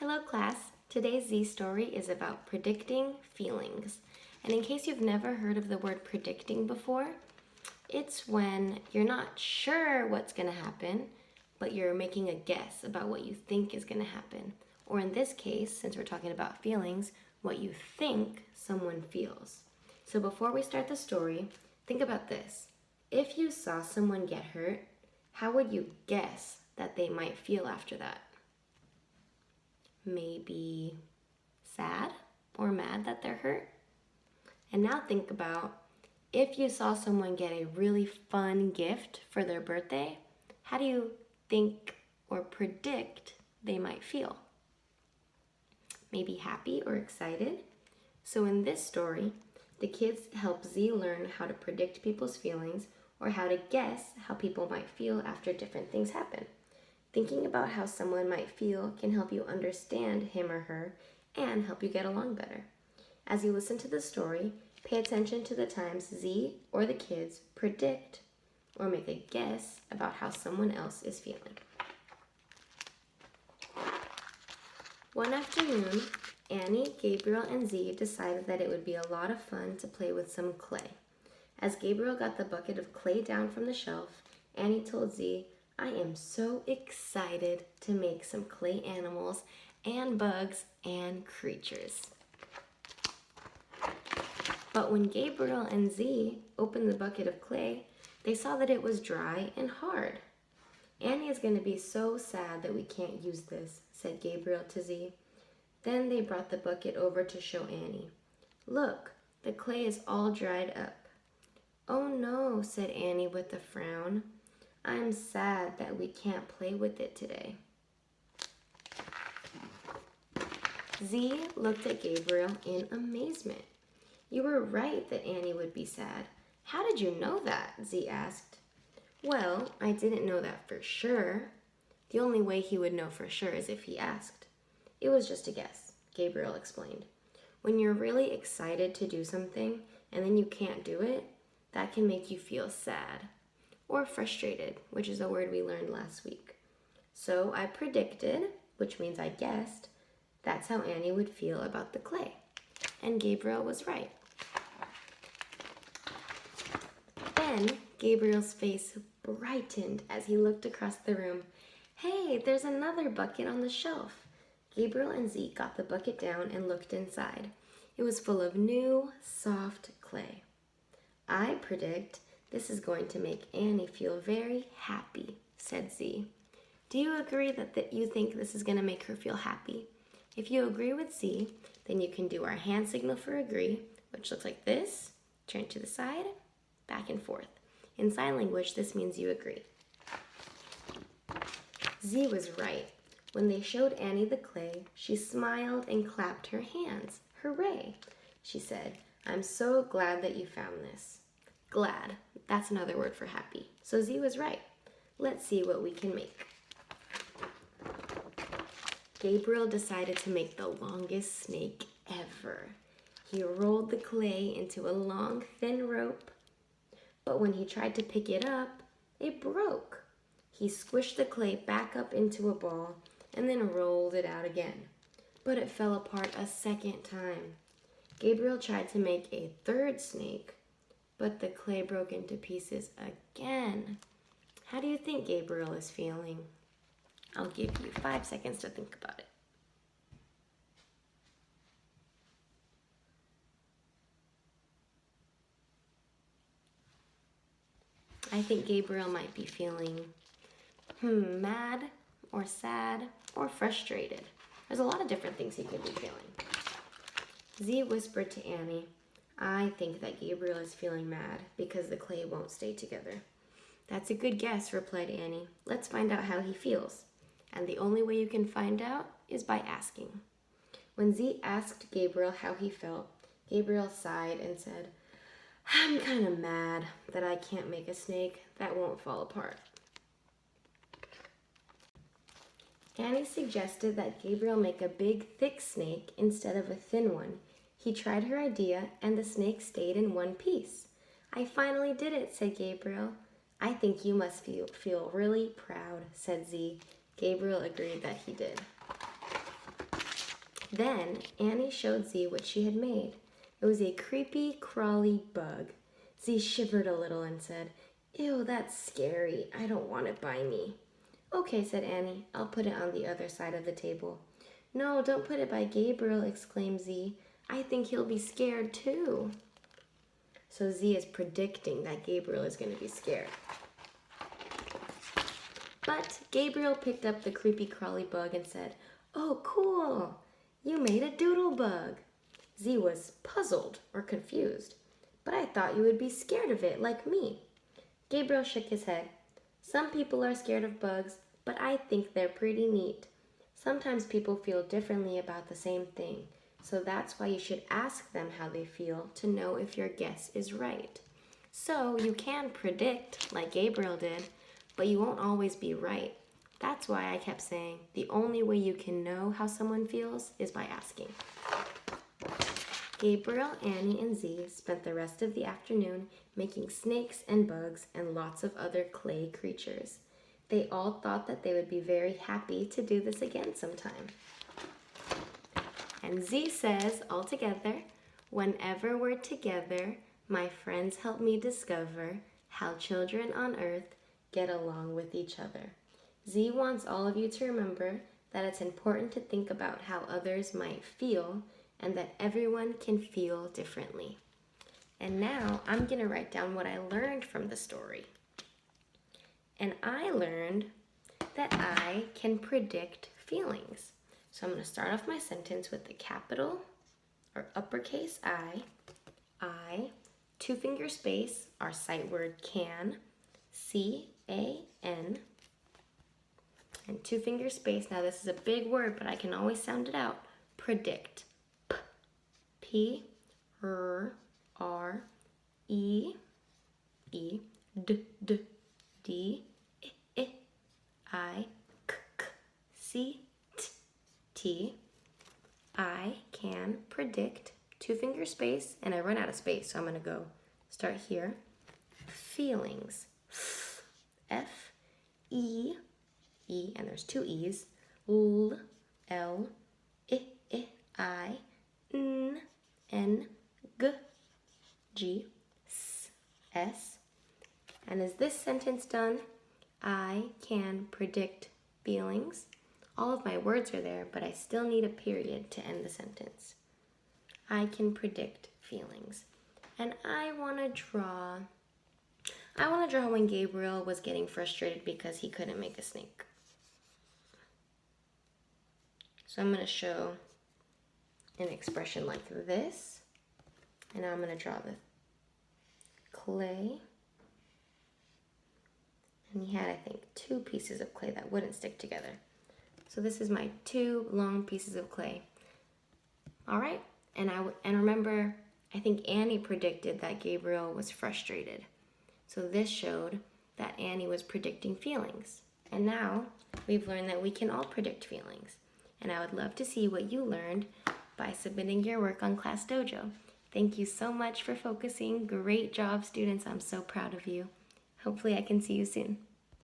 Hello class, today's Z story is about predicting feelings. And in case you've never heard of the word predicting before, it's when you're not sure what's going to happen, but you're making a guess about what you think is going to happen. Or in this case, since we're talking about feelings, what you think someone feels. So before we start the story, think about this. If you saw someone get hurt, how would you guess that they might feel after that? Maybe sad or mad that they're hurt. And now think about if you saw someone get a really fun gift for their birthday, how do you think or predict they might feel? Maybe happy or excited. So in this story, the kids help Z learn how to predict people's feelings or how to guess how people might feel after different things happen. Thinking about how someone might feel can help you understand him or her and help you get along better. As you listen to the story, pay attention to the times Z or the kids predict or make a guess about how someone else is feeling. One afternoon, Annie, Gabriel, and Z decided that it would be a lot of fun to play with some clay. As Gabriel got the bucket of clay down from the shelf, Annie told Z, "I am so excited to make some clay animals and bugs and creatures." But when Gabriel and Z opened the bucket of clay, they saw that it was dry and hard. "Annie is going to be so sad that we can't use this," said Gabriel to Z. Then they brought the bucket over to show Annie. "Look, the clay is all dried up." "Oh no," said Annie with a frown. "I'm sad that we can't play with it today." Z looked at Gabriel in amazement. "You were right that Annie would be sad. How did you know that?" Z asked. "Well, I didn't know that for sure. The only way he would know for sure is if he asked. It was just a guess," Gabriel explained. When you're really excited to do something and then you can't do it, that can make you feel sad or frustrated, which is a word we learned last week. So I predicted, which means I guessed, that's how Annie would feel about the clay. And Gabriel was right. Then Gabriel's face brightened as he looked across the room. "Hey, there's another bucket on the shelf." Gabriel and Zeke got the bucket down and looked inside. It was full of new, soft clay. "I predict this is going to make Annie feel very happy," said Z. Do you agree that you think this is going to make her feel happy? If you agree with Z, then you can do our hand signal for agree, which looks like this. Turn to the side, back and forth. In sign language, this means you agree. Z was right. When they showed Annie the clay, she smiled and clapped her hands. "Hooray," she said. "I'm so glad that you found this." Glad, that's another word for happy. So Z was right. Let's see what we can make. Gabriel decided to make the longest snake ever. He rolled the clay into a long, thin rope, but when he tried to pick it up, it broke. He squished the clay back up into a ball and then rolled it out again, but it fell apart a second time. Gabriel tried to make a third snake, but the clay broke into pieces again. How do you think Gabriel is feeling? I'll give you 5 seconds to think about it. I think Gabriel might be feeling mad or sad or frustrated. There's a lot of different things he could be feeling. Z whispered to Annie, "I think that Gabriel is feeling mad because the clay won't stay together." "That's a good guess," replied Annie. "Let's find out how he feels. And the only way you can find out is by asking." When Z asked Gabriel how he felt, Gabriel sighed and said, "I'm kind of mad that I can't make a snake that won't fall apart." Annie suggested that Gabriel make a big, thick snake instead of a thin one. He tried her idea, and the snake stayed in one piece. "I finally did it," said Gabriel. "I think you must feel really proud," said Z. Gabriel agreed that he did. Then Annie showed Z what she had made. It was a creepy, crawly bug. Z shivered a little and said, "Ew, that's scary. I don't want it by me." "Okay," said Annie. "I'll put it on the other side of the table." "No, don't put it by Gabriel," exclaimed Z. "I think he'll be scared too." So Z is predicting that Gabriel is going to be scared. But Gabriel picked up the creepy crawly bug and said, "Oh, cool! You made a doodle bug." Z was puzzled or confused. "But I thought you would be scared of it like me." Gabriel shook his head. "Some people are scared of bugs, but I think they're pretty neat. Sometimes people feel differently about the same thing, so that's why you should ask them how they feel to know if your guess is right. So you can predict, like Gabriel did, but you won't always be right. That's why I kept saying the only way you can know how someone feels is by asking." Gabriel, Annie, and Z spent the rest of the afternoon making snakes and bugs and lots of other clay creatures. They all thought that they would be very happy to do this again sometime. And Z says all together, "Whenever we're together, my friends help me discover how children on earth get along with each other." Z wants all of you to remember that it's important to think about how others might feel and that everyone can feel differently. And now I'm going to write down what I learned from the story. And I learned that I can predict feelings. So I'm going to start off my sentence with the capital or uppercase I, two-finger space, our sight word can, C-A-N, and two-finger space. Now this is a big word, but I can always sound it out. Predict. P-R-R-E-E, D-D-D, I-C-C-T. I can predict, two-finger space, and I run out of space, so I'm going to go start here. Feelings. F-E, E, and there's two E's. L, L, I, N, N, G, G, S. And is this sentence done? I can predict feelings. All of my words are there, but I still need a period to end the sentence. I can predict feelings. And I want to draw when Gabriel was getting frustrated because he couldn't make a snake. So I'm going to show an expression like this. And now I'm going to draw the clay. And he had, I think, 2 pieces of clay that wouldn't stick together. So this is my 2 long pieces of clay. All right, and remember, I think Annie predicted that Gabriel was frustrated. So this showed that Annie was predicting feelings. And now we've learned that we can all predict feelings. And I would love to see what you learned by submitting your work on Class Dojo. Thank you so much for focusing. Great job, students. I'm so proud of you. Hopefully I can see you soon.